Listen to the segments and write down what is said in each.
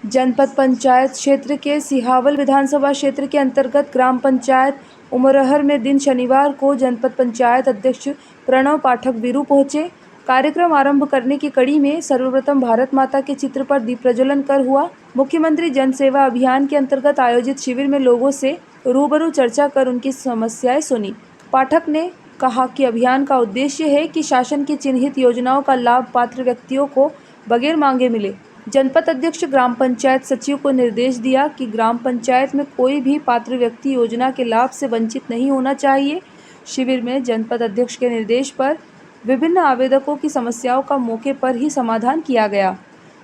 जनपद पंचायत क्षेत्र के सिहावल विधानसभा क्षेत्र के अंतर्गत ग्राम पंचायत उमरहर में दिन शनिवार को जनपद पंचायत अध्यक्ष प्रणव पाठक वीरू पहुंचे। कार्यक्रम आरंभ करने की कड़ी में सर्वप्रथम भारत माता के चित्र पर दीप प्रज्वलन कर हुआ। मुख्यमंत्री जन सेवा अभियान के अंतर्गत आयोजित शिविर में लोगों से रूबरू चर्चा कर उनकी समस्याएं सुनी। पाठक ने कहा कि अभियान का उद्देश्य है कि शासन की चिन्हित योजनाओं का लाभ पात्र व्यक्तियों को बगैर मांगे मिले। जनपद अध्यक्ष ग्राम पंचायत सचिव को निर्देश दिया कि ग्राम पंचायत में कोई भी पात्र व्यक्ति योजना के लाभ से वंचित नहीं होना चाहिए। शिविर में जनपद अध्यक्ष के निर्देश पर विभिन्न आवेदकों की समस्याओं का मौके पर ही समाधान किया गया।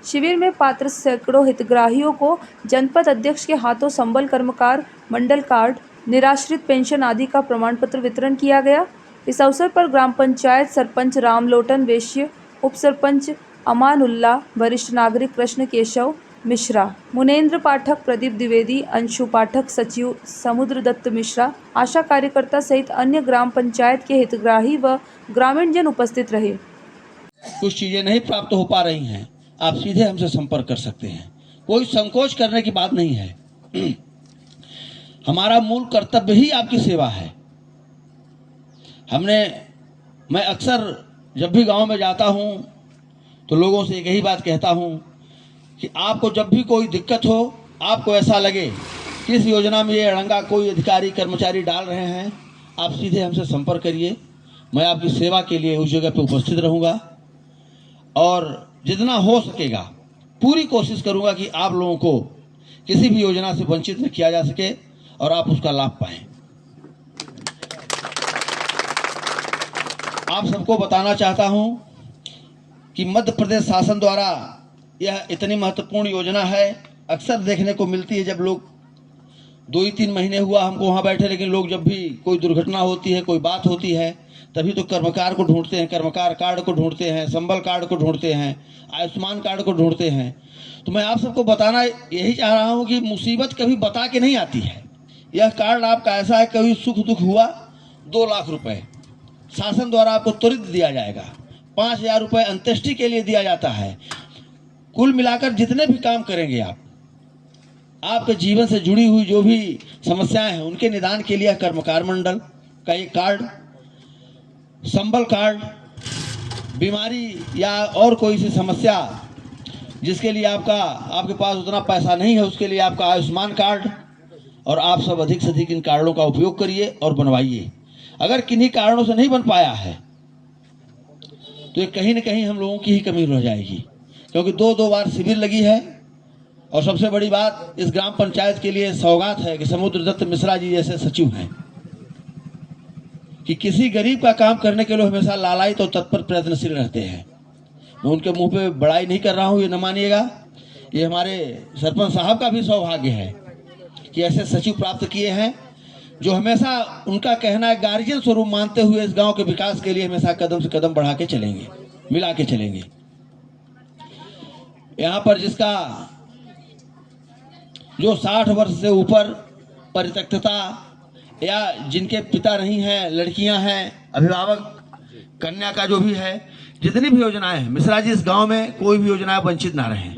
शिविर में पात्र सैकड़ों हितग्राहियों को जनपद अध्यक्ष के हाथों संबल कर्मकार मंडल कार्ड, निराश्रित पेंशन आदि का प्रमाण पत्र वितरण किया गया। इस अवसर पर ग्राम पंचायत सरपंच रामलोटन वैश्य, उप सरपंच अमानुल्लाह, वरिष्ठ नागरिक कृष्ण केशव मिश्रा, मुनेन्द्र पाठक, प्रदीप द्विवेदी, अंशु पाठक, सचिव समुद्र दत्त मिश्रा, आशा कार्यकर्ता सहित अन्य ग्राम पंचायत के हितग्राही व ग्रामीण जन उपस्थित रहे। कुछ चीजें नहीं प्राप्त हो पा रही हैं, आप सीधे हमसे संपर्क कर सकते हैं, कोई संकोच करने की बात नहीं है। हमारा मूल कर्तव्य ही आपकी सेवा है। मैं अक्सर जब भी गांव में जाता हूं तो लोगों से एक ही बात कहता हूं कि आपको जब भी कोई दिक्कत हो, आपको ऐसा लगे कि इस योजना में ये अड़ंगा कोई अधिकारी कर्मचारी डाल रहे हैं, आप सीधे हमसे संपर्क करिए। मैं आपकी सेवा के लिए उस जगह पे उपस्थित रहूँगा और जितना हो सकेगा पूरी कोशिश करूँगा कि आप लोगों को किसी भी योजना से वंचित न किया जा सके और आप उसका लाभ पाएं। आप सबको बताना चाहता हूं कि मध्य प्रदेश शासन द्वारा यह इतनी महत्वपूर्ण योजना है। अक्सर देखने को मिलती है जब लोग 2-3 महीने हुआ हमको वहाँ बैठे, लेकिन लोग जब भी कोई दुर्घटना होती है, कोई बात होती है, तभी तो कर्मकार को ढूंढते हैं, कर्मकार कार्ड को ढूंढते हैं, संबल कार्ड को ढूंढते हैं, आयुष्मान कार्ड को ढूंढते हैं। तो मैं आप सबको बताना यही चाह रहा हूँ कि मुसीबत कभी बता के नहीं आती है। यह कार्ड आपका ऐसा है, कभी सुख दुख हुआ 2 लाख रुपए शासन द्वारा आपको त्वरित दिया जाएगा, 5,000 रुपये अंत्येष्टि के लिए दिया जाता है। कुल मिलाकर जितने भी काम करेंगे आपके जीवन से जुड़ी हुई जो भी समस्याएं हैं उनके निदान के लिए कर्मकार मंडल का एक कार्ड, संबल कार्ड, बीमारी या और कोई सी समस्या जिसके लिए आपके पास उतना पैसा नहीं है, उसके लिए आपका आयुष्मान कार्ड। और आप सब अधिक से अधिक इन कार्डों का उपयोग करिए और बनवाइए। अगर किन्हीं कारणों से नहीं बन पाया है तो ये कहीं न कहीं हम लोगों की ही कमी रह जाएगी, क्योंकि 2 बार शिविर लगी है। और सबसे बड़ी बात इस ग्राम पंचायत के लिए सौगात है कि समुद्र दत्त मिश्रा जी जैसे सचिव हैं कि किसी गरीब का काम करने के लिए हमेशा लालायित और तत्पर प्रयत्नशील रहते हैं। मैं उनके मुंह पे बड़ाई नहीं कर रहा हूँ, ये न मानिएगा। ये हमारे सरपंच साहब का भी सौभाग्य है कि ऐसे सचिव प्राप्त किए हैं जो हमेशा उनका कहना है गार्जियन स्वरूप मानते हुए इस गांव के विकास के लिए हमेशा कदम से कदम बढ़ा के चलेंगे, मिला के चलेंगे। यहाँ पर जिसका जो 60 वर्ष से ऊपर परित्यक्तता या जिनके पिता नहीं हैं, लड़कियां हैं, अभिभावक कन्या का जो भी है, जितनी भी योजनाएं हैं, मिश्रा जी इस गांव में कोई भी योजनाएं वंचित ना रहें।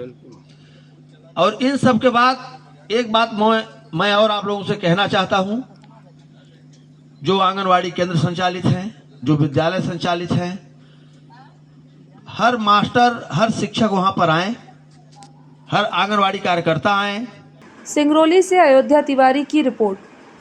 और इन सब के बाद एक बात मैं और आप लोगों से कहना चाहता हूं, जो आंगनवाड़ी केंद्र संचालित हैं, जो विद्यालय संचालित हैं, हर मास्टर, हर शिक्षक वहां पर आए, हर आंगनवाड़ी कार्यकर्ता आए। सिंगरौली से अयोध्या तिवारी की रिपोर्ट।